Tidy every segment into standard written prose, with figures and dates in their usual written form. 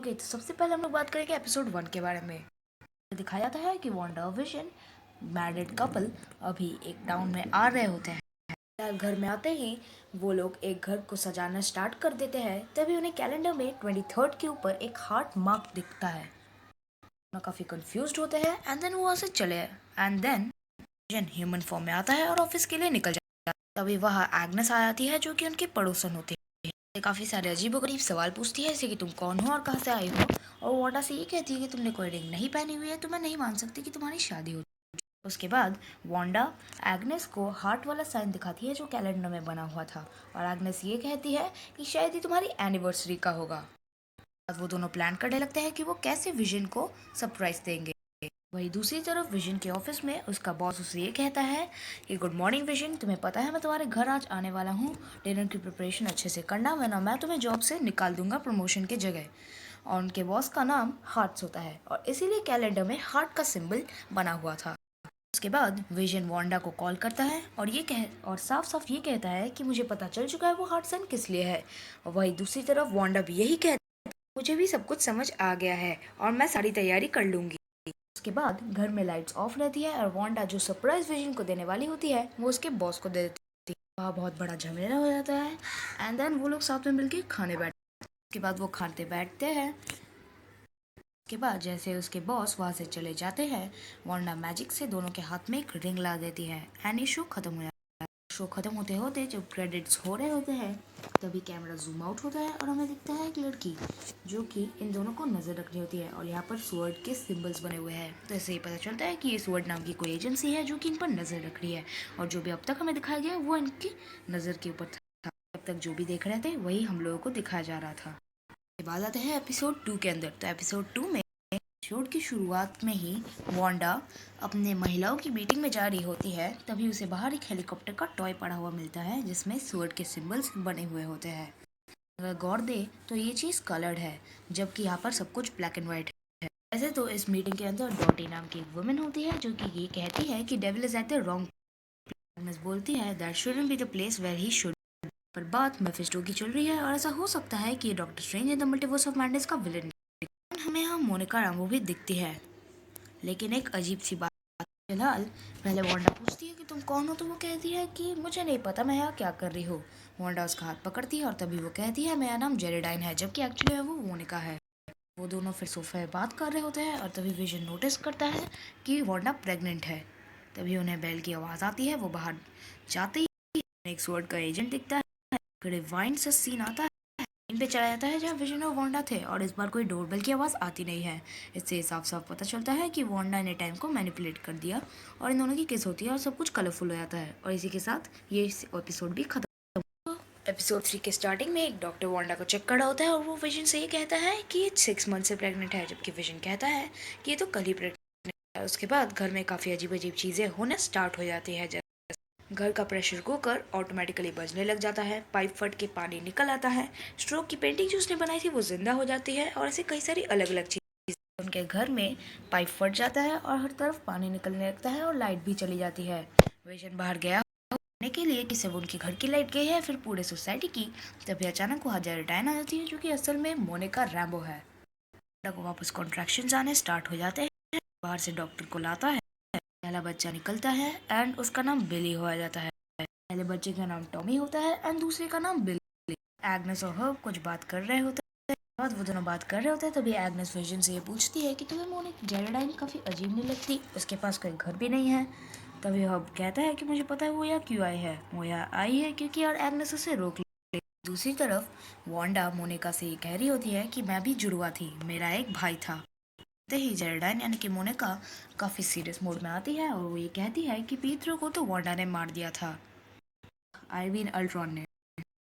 Okay, तो सबसे पहले हम लोग बात करेंगे एपिसोड 1 के बारे में। दिखाया जाता है कि वांडा और विजन मैरिड कपल अभी एक टाउन में आ रहे होते हैं। घर में आते ही वो लोग एक घर को सजाना स्टार्ट कर देते हैं। तभी उन्हें कैलेंडर में 23rd के ऊपर एक हार्ट मार्क दिखता है। वो काफी कंफ्यूज्ड होते हैं एंड देन वो वहाँ से चले and then vision human form में आता है और ऑफिस के लिए निकल जाता है। तभी वहाँ एग्नेस आ जाती है जो कि उनकी पड़ोसन होती है। काफी सारे अजीबोगरीब सवाल पूछती है जैसे कि तुम कौन हो और कहाँ से आई हो, और वांडा से ये कहती है कि तुमने कोई रिंग नहीं पहनी हुई है तो मैं नहीं मान सकती कि तुम्हारी शादी हो। उसके बाद वांडा एग्नेस को हार्ट वाला साइन दिखाती है जो कैलेंडर में बना हुआ था, और एग्नेस ये कहती है कि शायद ये तुम्हारी एनिवर्सरी का होगा। अब वो दोनों प्लान करने लगते हैं कि वो कैसे विजन को सरप्राइज देंगे। वही दूसरी तरफ विजन के ऑफिस में उसका बॉस उसे ये कहता है कि गुड मॉर्निंग विजन, तुम्हें पता है मैं तुम्हारे घर आज आने वाला हूँ, डिनर की प्रिपरेशन अच्छे से करना वरना मैं तुम्हें जॉब से निकाल दूंगा प्रमोशन की जगह। और उनके बॉस का नाम हार्ट्स होता है और इसीलिए कैलेंडर में हार्ट का सिंबल बना हुआ था। उसके बाद विजन वांडा को कॉल करता है और साफ साफ ये कहता है कि मुझे पता चल चुका है वो हार्ट साइन किस लिए है। और वही दूसरी तरफ वांडा भी यही कहती है, मुझे भी सब कुछ समझ आ गया है और मैं सारी तैयारी कर लूंगी। उसके बाद घर में लाइट्स ऑफ रहती है और वांडा जो सरप्राइज विजन को देने वाली होती है वो उसके बॉस को दे देती है। वहाँ बहुत बड़ा झमेला हो जाता है एंड देन वो लोग साथ में मिलकर खाने बैठते हैं। उसके बाद वो खाते बैठते हैं। उसके बाद जैसे उसके बॉस वहाँ से चले जाते हैं, वांडा मैजिक से दोनों के हाथ में एक रिंग ला देती है एंड ये शो खत्म हो जाता है। शो खत्म होते होते जब क्रेडिट्स हो रहे होते हैं तभी कैमरा जूम आउट होता है और हमें दिखता है एक लड़की जो कि इन दोनों को नजर रखनी होती है, और यहाँ पर स्वर्ड के सिंबल्स बने हुए हैं। तो इससे ये पता चलता है कि ये स्वर्ड नाम की कोई एजेंसी है जो कि इन पर नजर रख रही है, और जो भी अब तक हमें दिखाया गया वो इनकी नजर के ऊपर था। अब तक जो भी देख रहे थे वही हम लोगों को दिखाया जा रहा था। बात आते हैं एपिसोड 2 के अंदर। तो एपिसोड 2 में एपिसोड की शुरुआत में ही वांडा अपने महिलाओं की मीटिंग में जा रही होती है, तभी उसे बाहर एक हेलीकॉप्टर का टॉय पड़ा हुआ मिलता है जिसमें स्वर्ड के सिंबल्स बने हुए होते हैं। अगर गौर दे तो ये चीज़ कलर्ड है जबकि यहाँ पर सब कुछ ब्लैक एंड व्हाइट है। वैसे तो इस मीटिंग के अंदर डॉटी नाम की एक वुमेन होती है जो कि ये कहती है कि devil is at the wrong place. बोलती है that shouldn't be the place where he should. पर बात मेफिस्टो की चल रही है और ऐसा हो सकता है कि doctor strange in the multiverse of madness का विलन। हमें यहाँ मोनिका रामो भी दिखती है, लेकिन एक अजीब सी बात। फिलहाल पहले वांडा पूछती है कि तुम कौन हो, तो वो कहती है कि मुझे नहीं पता मैं यहाँ क्या कर रही हूँ। वांडा उसका हाथ पकड़ती है और तभी वो कहती है मेरा नाम जेरेडाइन है, जबकि एक्चुअली वो मोनिका है। वो दोनों फिर सोफे में बात कर रहे होते हैं और तभी विजन नोटिस करता है कि वांडा प्रेग्नेंट है। तभी उन्हें बेल की आवाज़ आती है। वो बाहर जाते ही एक स्वॉर्ड का एजेंट दिखता है। रिवाइंड से सीन आता है इन पे चला जाता है जहाँ विजन और वांडा थे, और इस बार कोई डोरबेल की आवाज़ आती नहीं है। इससे साफ साफ पता चलता है कि वांडा ने टाइम को मैनिपुलेट कर दिया और इन दोनों की किस होती है और सब कुछ कलरफुल हो जाता है, और इसी के साथ ये एपिसोड भी खत्म। एपिसोड 3 के स्टार्टिंग में एक डॉक्टर वांडा को चेक कर रहा होता है और वो विजन से ये कहता है कि ये 6 मंथ से प्रेग्नेंट है, जबकि विजन कहता है कि ये तो कल ही प्रेग्नेंट है। उसके बाद घर में काफ़ी अजीब अजीब चीज़ें होना स्टार्ट हो जाती है। घर का प्रेशर कुकर ऑटोमेटिकली बजने लग जाता है, पाइप फट के पानी निकल आता है, स्ट्रोक की पेंटिंग जो उसने बनाई थी वो जिंदा हो जाती है, और ऐसे कई सारी अलग अलग चीज़ें। उनके घर में पाइप फट जाता है और हर तरफ पानी निकलने लगता है और लाइट भी चली जाती है। विजन बाहर गया के लिए कि सिर्फ उनकी घर की लाइट गई है फिर पूरे सोसाइटी की। तभी अचानक वहाँ जेरेडाइन आ जाती है जो कि असल में मोनिका रैम्बो है। को वापस कॉन्ट्रैक्शंस आने स्टार्ट हो जाते हैं। बाहर से डॉक्टर को लाता है। पहला बच्चा निकलता है एंड उसका नाम बिली हो जाता है। पहले बच्चे का नाम टॉमी होता है एंड दूसरे का नाम बिली। एग्नेस और हर्ब कुछ बात कर रहे होते हैं। बाद वो दोनों बात कर रहे होते हैं तभी एग्नेस विजन से ये पूछती है कि तुम्हें मोनिका जेरेडाइन काफ़ी अजीब नहीं लगती, उसके पास कोई घर भी नहीं है। तभी हर्ब कहता है कि मुझे पता है वो यहाँ क्यों आई है, वो यहाँ आई है क्योंकि यार एग्नेस उसे रोक ली। दूसरी तरफ वांडा मोनिका से ये कह रही होती है कि मैं भी जुड़वा थी, मेरा एक भाई था। ही जेरेडाइन यानी कि मोनिका काफ़ी सीरियस मोड में आती है और वो ये कहती है कि पीतरो को तो वांडा ने मार दिया था, आई मीन अल्ट्रॉन ने।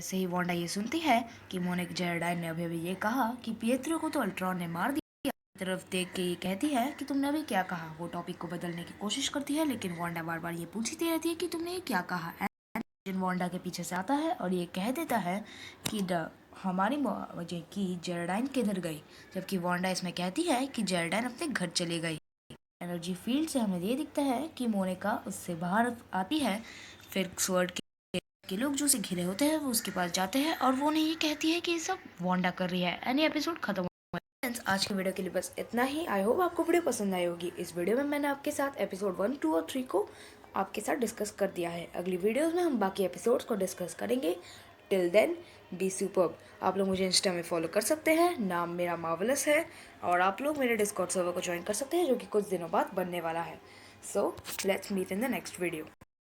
ऐसे ही वांडा ये सुनती है कि मोनिक जेरेडाइन ने अभी अभी ये कहा कि पीतरो को तो अल्ट्रॉन ने मार दिया। तरफ देख के ये कहती है कि तुमने अभी क्या कहा। वो टॉपिक को बदलने की कोशिश करती है लेकिन वांडा बार बार ये पूछती रहती है कि तुमने ये क्या कहा। वांडा के पीछे से आता है और ये कह देता है कि हमारी वजह की जेरेडाइन किधर गई, जबकि वांडा इसमें कहती है कि जेरेडाइन अपने घर चली गई। एनर्जी फील्ड से हमें ये दिखता है कि मोनिका उससे बाहर आती है। फिर स्वर्ड के लोग जो उसे घिरे होते हैं वो उसके पास जाते हैं और वो उन्हें ये कहती है कि ये सब वांडा कर रही है। यानी एपिसोड खत्म। फ्रेंड्स, आज की वीडियो के लिए बस इतना ही। आई होप आपको वीडियो पसंद आई होगी। इस वीडियो में मैंने आपके साथ एपिसोड 1, 2 और 3 को आपके साथ डिस्कस कर दिया है। अगली वीडियोस में हम बाकी एपिसोड्स को डिस्कस करेंगे। Till then be superb. आप लोग मुझे इंस्टा में फॉलो कर सकते हैं, नाम मेरा मार्वलस है। और आप लोग मेरे डिस्कॉर्ड सर्वर को ज्वाइन कर सकते हैं, जो कि कुछ दिनों बाद बनने वाला है। So let's meet in the next video.